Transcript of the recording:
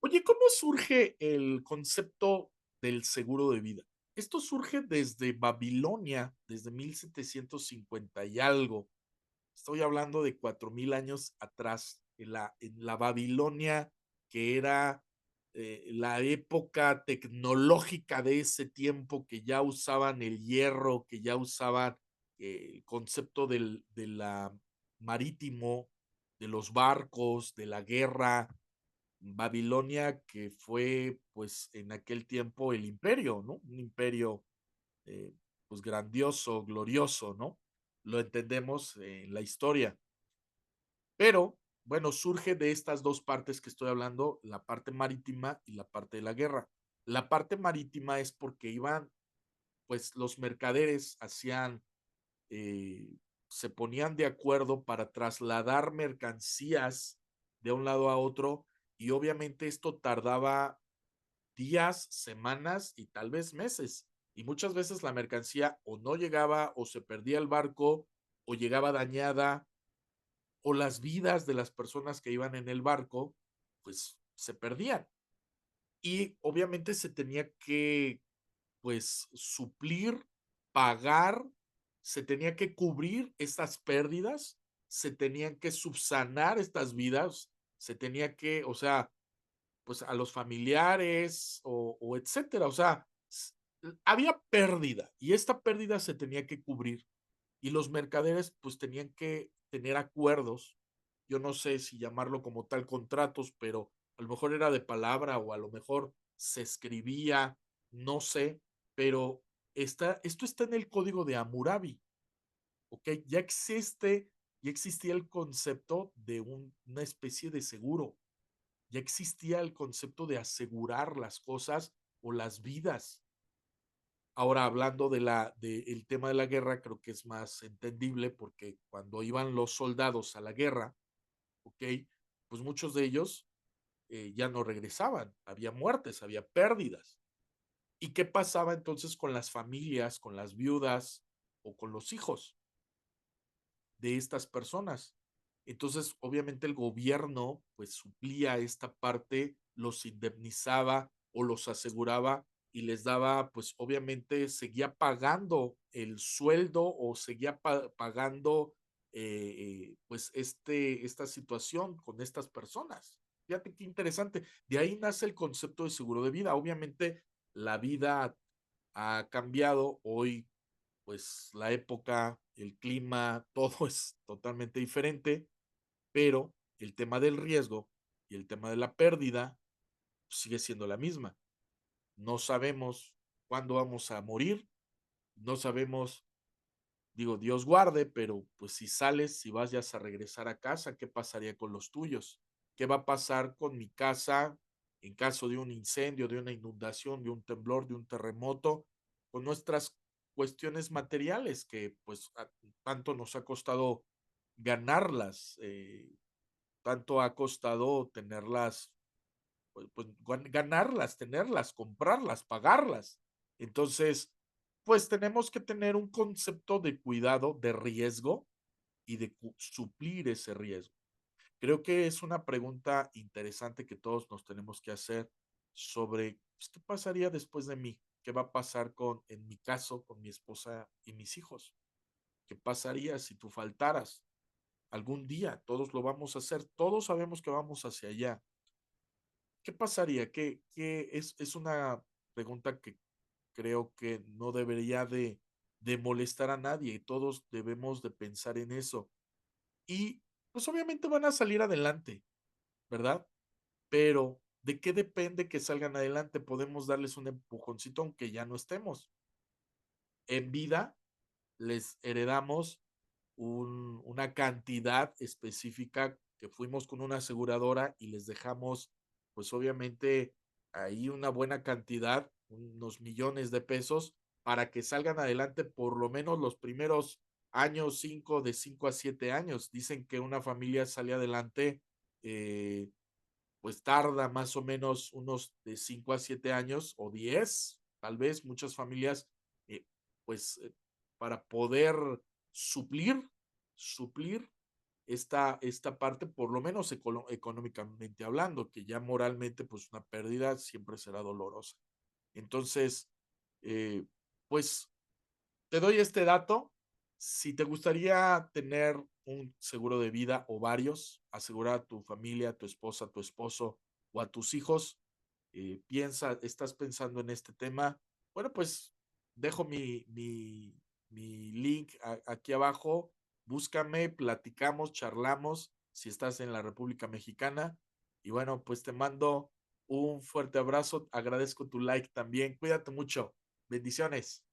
Oye, ¿cómo surge el concepto del seguro de vida? Esto surge desde Babilonia, desde 1750 y algo. Estoy hablando de 4000 años atrás, en la Babilonia, que era la época tecnológica de ese tiempo, que ya usaban el hierro, que ya usaban el concepto de la marítimo, de los barcos, de la guerra. Babilonia, que fue, pues, en aquel tiempo el imperio, ¿no? Un imperio, eh, pues, grandioso, glorioso, ¿no? Lo entendemos en la historia. Pero, bueno, surge de estas 2 partes que estoy hablando, la parte marítima y la parte de la guerra. La parte marítima es porque iban, pues, los mercaderes hacían, eh, se ponían de acuerdo para trasladar mercancías de un lado a otro, y obviamente esto tardaba días, semanas y tal vez meses. Y muchas veces la mercancía o no llegaba o se perdía el barco o llegaba dañada o las vidas de las personas que iban en el barco pues se perdían. Y obviamente se tenía que pues suplir, pagar, se tenía que cubrir estas pérdidas, se tenían que subsanar estas vidas, se tenía que, o sea, pues, a los familiares o etcétera. O sea, había pérdida y esta pérdida se tenía que cubrir y los mercaderes pues tenían que tener acuerdos. Yo no sé si llamarlo como tal contratos, pero a lo mejor era de palabra o a lo mejor se escribía, no sé, pero esto está en el código de Hammurabi, ¿ok? Ya existía el concepto de una especie de seguro, ya existía el concepto de asegurar las cosas o las vidas. Ahora, hablando del tema de la guerra, creo que es más entendible porque cuando iban los soldados a la guerra, ¿ok? Pues muchos de ellos ya no regresaban, había muertes, había pérdidas. ¿Y qué pasaba entonces con las familias, con las viudas o con los hijos de estas personas? Entonces, obviamente el gobierno pues suplía esta parte, los indemnizaba o los aseguraba y les daba, pues obviamente seguía pagando el sueldo o seguía pagando pues esta situación con estas personas. Fíjate qué interesante. De ahí nace el concepto de seguro de vida. Obviamente la vida ha cambiado. Hoy pues la época, el clima, todo es totalmente diferente, pero el tema del riesgo y el tema de la pérdida sigue siendo la misma. No sabemos cuándo vamos a morir, no sabemos, digo, Dios guarde, pero pues si sales, si vas a regresar a casa, ¿qué pasaría con los tuyos? ¿Qué va a pasar con mi casa en caso de un incendio, de una inundación, de un temblor, de un terremoto, con nuestras cuestiones materiales que pues tanto nos ha costado ganarlas, tanto ha costado tenerlas, pues, ganarlas, tenerlas, comprarlas, pagarlas. Entonces, pues tenemos que tener un concepto de cuidado, de riesgo y de suplir ese riesgo. Creo que es una pregunta interesante que todos nos tenemos que hacer sobre pues, qué pasaría después de mí, qué va a pasar con, en mi caso, con mi esposa y mis hijos. ¿Qué pasaría si tú faltaras? Algún día todos lo vamos a hacer, todos sabemos que vamos hacia allá. ¿Qué pasaría? Es una pregunta que creo que no debería de molestar a nadie, todos debemos de pensar en eso. Y pues obviamente van a salir adelante, ¿verdad? Pero ¿de qué depende que salgan adelante? Podemos darles un empujoncito aunque ya no estemos. En vida les heredamos una cantidad específica que fuimos con una aseguradora y les dejamos, pues obviamente, ahí una buena cantidad, unos millones de pesos, para que salgan adelante por lo menos los primeros años, de 5 a 7 años. Dicen que una familia sale adelante, eh, pues tarda más o menos unos de 5 a 7 años o 10, tal vez muchas familias, eh, pues para poder suplir, suplir. esta parte, por lo menos económicamente hablando, que ya moralmente, pues una pérdida siempre será dolorosa. Entonces, eh, pues te doy este dato. Si te gustaría tener un seguro de vida o varios, asegurar a tu familia, a tu esposa, a tu esposo o a tus hijos, estás pensando en este tema, bueno, pues dejo mi link aquí abajo. Búscame, platicamos, charlamos si estás en la República Mexicana. Y bueno, pues te mando un fuerte abrazo. Agradezco tu like también. Cuídate mucho. Bendiciones.